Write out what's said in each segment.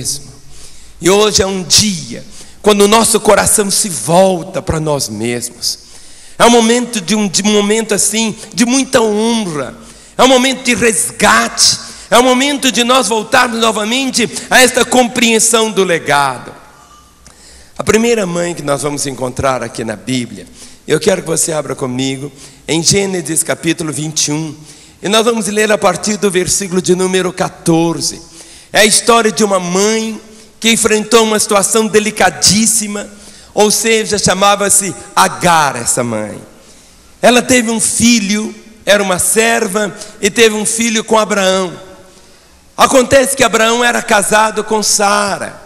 mesmo. E hoje é um dia quando o nosso coração se volta para nós mesmos. É um momento de um momento assim de muita honra. É um momento de resgate. É um momento de nós voltarmos novamente a esta compreensão do legado. A primeira mãe que nós vamos encontrar aqui na Bíblia, eu quero que você abra comigo em Gênesis capítulo 21. E nós vamos ler a partir do versículo de número 14. É a história de uma mãe que enfrentou uma situação delicadíssima, ou seja, chamava-se Agar, essa mãe. Ela teve um filho, era uma serva, e teve um filho com Abraão. Acontece que Abraão era casado com Sara.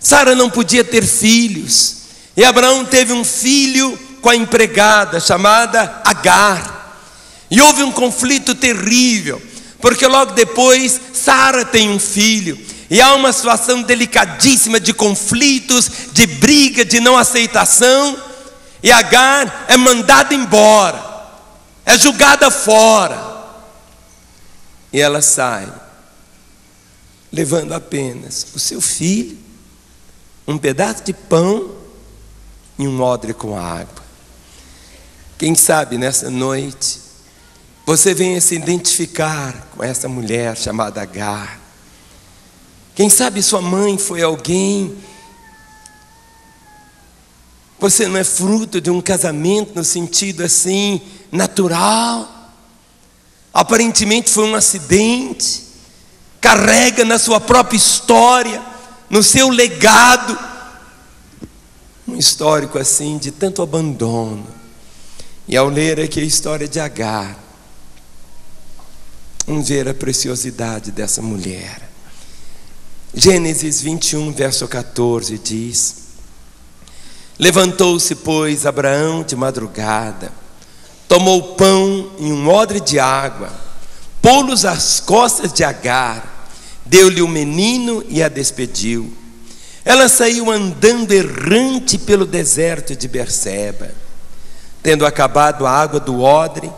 Sara não podia ter filhos, e Abraão teve um filho com a empregada chamada Agar. E houve um conflito terrível, porque logo depois Sara tem um filho, e há uma situação delicadíssima de conflitos, de briga, de não aceitação, e Agar é mandada embora, é julgada fora, e ela sai, levando apenas o seu filho, um pedaço de pão e um odre com água. Quem sabe nessa noite você venha se identificar com essa mulher chamada Agar. Quem sabe sua mãe foi alguém. Você não é fruto de um casamento no sentido assim natural. Aparentemente foi um acidente. Carrega na sua própria história, no seu legado, um histórico assim de tanto abandono. E ao ler aqui a história de Agar, vamos ver a preciosidade dessa mulher. Gênesis 21, verso 14 diz: levantou-se, pois, Abraão de madrugada, tomou pão e um odre de água, pô-los às costas de Agar, deu-lhe o menino e a despediu. Ela saiu andando errante pelo deserto de Berseba. Tendo acabado a água do odre,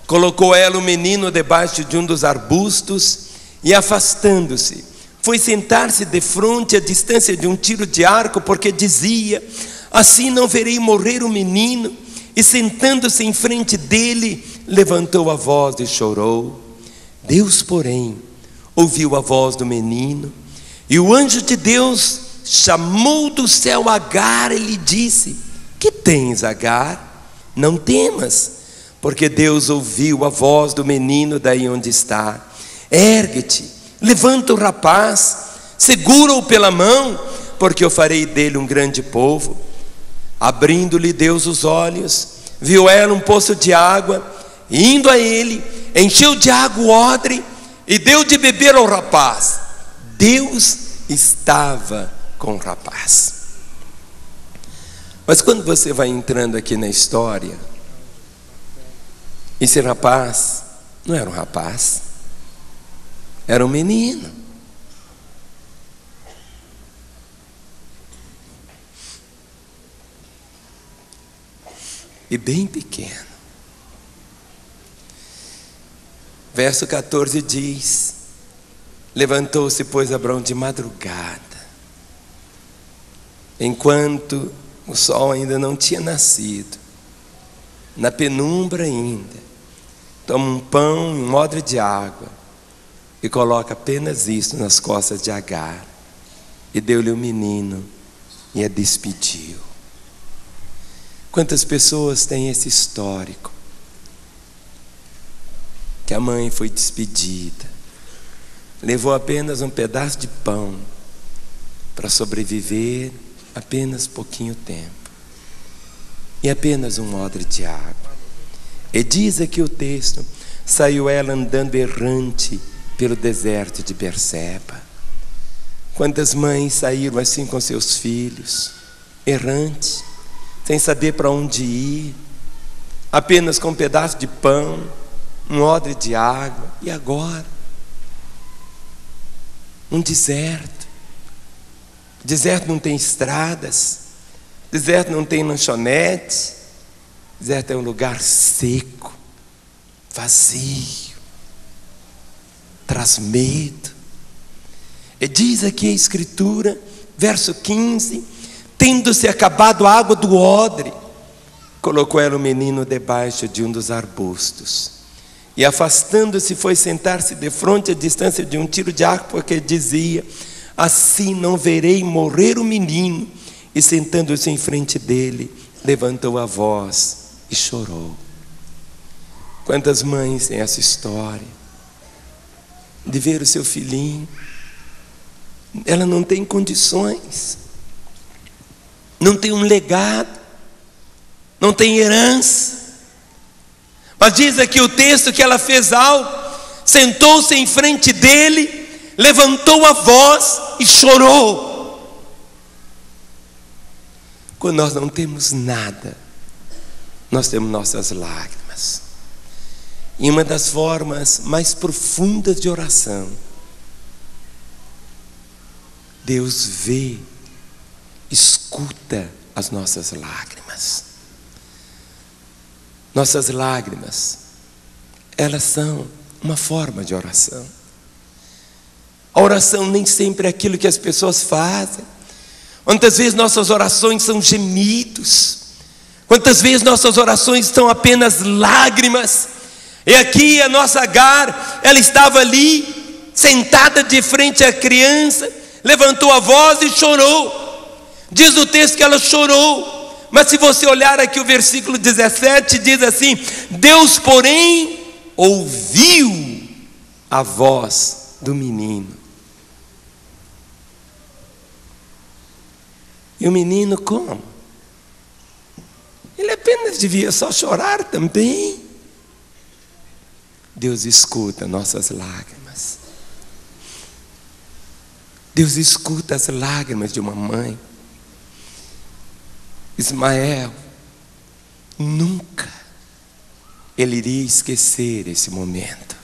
colocou ela o menino debaixo de um dos arbustos e, afastando-se, foi sentar-se defronte à distância de um tiro de arco, porque dizia: assim não verei morrer o menino. E sentando-se em frente dele, levantou a voz e chorou. Deus, porém, ouviu a voz do menino, e o anjo de Deus chamou do céu Agar e lhe disse: que tens, Agar? Não temas, porque Deus ouviu a voz do menino daí onde está. Ergue-te, levanta o rapaz, segura-o pela mão, porque eu farei dele um grande povo. Abrindo-lhe Deus os olhos, viu ela um poço de água, e indo a ele, encheu de água o odre e deu de beber ao rapaz. Deus estava com o rapaz. Mas quando você vai entrando aqui na história, esse rapaz não era um rapaz, era um menino. E bem pequeno. Verso 14 diz: levantou-se, pois, Abraão de madrugada, enquanto o sol ainda não tinha nascido, na penumbra ainda, toma um pão e um odre de água e coloca apenas isso nas costas de Agar, e deu-lhe o menino e a despediu. Quantas pessoas têm esse histórico, que a mãe foi despedida, levou apenas um pedaço de pão para sobreviver apenas pouquinho tempo, e apenas um odre de água. E diz aqui o texto: saiu ela andando errante pelo deserto de Berseba. Quantas mães saíram assim com seus filhos, errantes, sem saber para onde ir, apenas com um pedaço de pão, um odre de água, e agora? Um deserto. Deserto não tem estradas, deserto não tem lanchonete, deserto é um lugar seco, vazio, traz medo. E diz aqui a Escritura, verso 15: tendo-se acabado a água do odre, colocou ela o menino debaixo de um dos arbustos. E afastando-se, foi sentar-se defronte, à distância de um tiro de arco, porque dizia: assim não verei morrer o menino. E sentando-se em frente dele, levantou a voz e chorou. Quantas mães têm essa história de ver o seu filhinho? Ela não tem condições, não tem um legado, não tem herança. Mas diz aqui o texto que ela fez algo, sentou-se em frente dele, levantou a voz e chorou. Quando nós não temos nada, nós temos nossas lágrimas. E uma das formas mais profundas de oração, Deus vê, escuta as nossas lágrimas. Nossas lágrimas, elas são uma forma de oração. A oração nem sempre é aquilo que as pessoas fazem. Quantas vezes nossas orações são gemidos, quantas vezes nossas orações são apenas lágrimas. E aqui a nossa Agar, ela estava ali, sentada de frente à criança, levantou a voz e chorou. Diz o texto que ela chorou. Mas se você olhar aqui o versículo 17, diz assim: Deus, porém, ouviu a voz do menino. E o menino como? Ele apenas devia só chorar também. Deus escuta nossas lágrimas. Deus escuta as lágrimas de uma mãe. Ismael, nunca ele iria esquecer esse momento.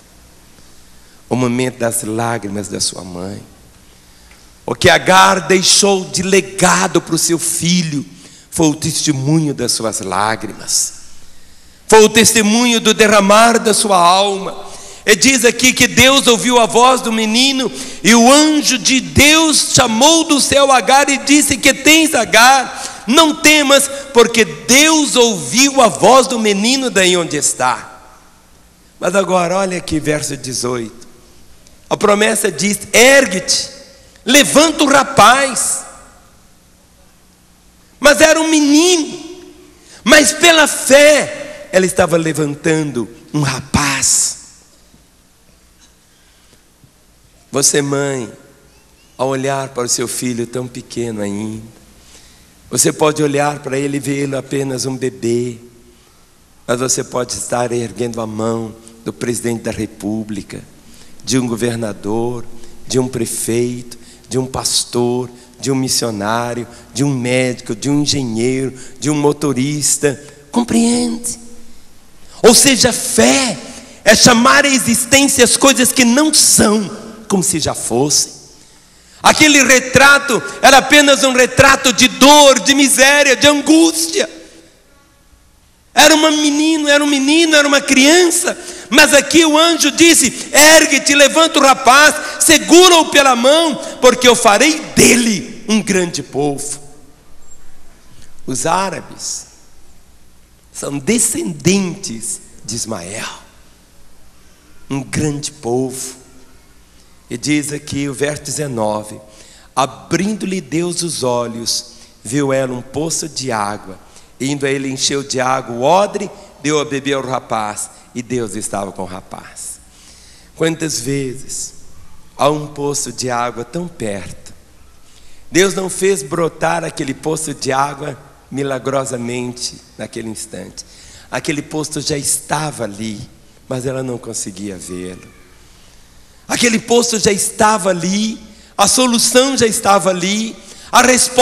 O momento das lágrimas da sua mãe. O que Agar deixou de legado para o seu filho foi o testemunho das suas lágrimas. Foi o testemunho do derramar da sua alma. E diz aqui que Deus ouviu a voz do menino, e o anjo de Deus chamou do céu Agar e disse: que tens, Agar? Não temas, porque Deus ouviu a voz do menino daí onde está. Mas agora olha aqui verso 18. A promessa diz: ergue-te, levanta o rapaz. Mas era um menino, mas pela fé ela estava levantando um rapaz. Você, mãe, ao olhar para o seu filho tão pequeno ainda, você pode olhar para ele e vê-lo apenas um bebê, mas você pode estar erguendo a mão do presidente da república, de um governador, de um prefeito, de um pastor, de um missionário, de um médico, de um engenheiro, de um motorista. Compreende? Ou seja, fé é chamar à existência as coisas que não são como se já fossem. Aquele retrato era apenas um retrato de dor, de miséria, de angústia. Era um menino, era uma criança. Mas aqui o anjo disse: ergue-te, levanta o rapaz, segura-o pela mão, porque eu farei dele um grande povo. Os árabes são descendentes de Ismael, um grande povo. E diz aqui o verso 19: abrindo-lhe Deus os olhos, viu ela um poço de água. Indo a ele, encheu de água o odre, deu a beber ao rapaz, e Deus estava com o rapaz. Quantas vezes há um poço de água tão perto, Deus não fez brotar aquele poço de água milagrosamente naquele instante. Aquele poço já estava ali, mas ela não conseguia vê-lo. Aquele poço já estava ali, a solução já estava ali, a resposta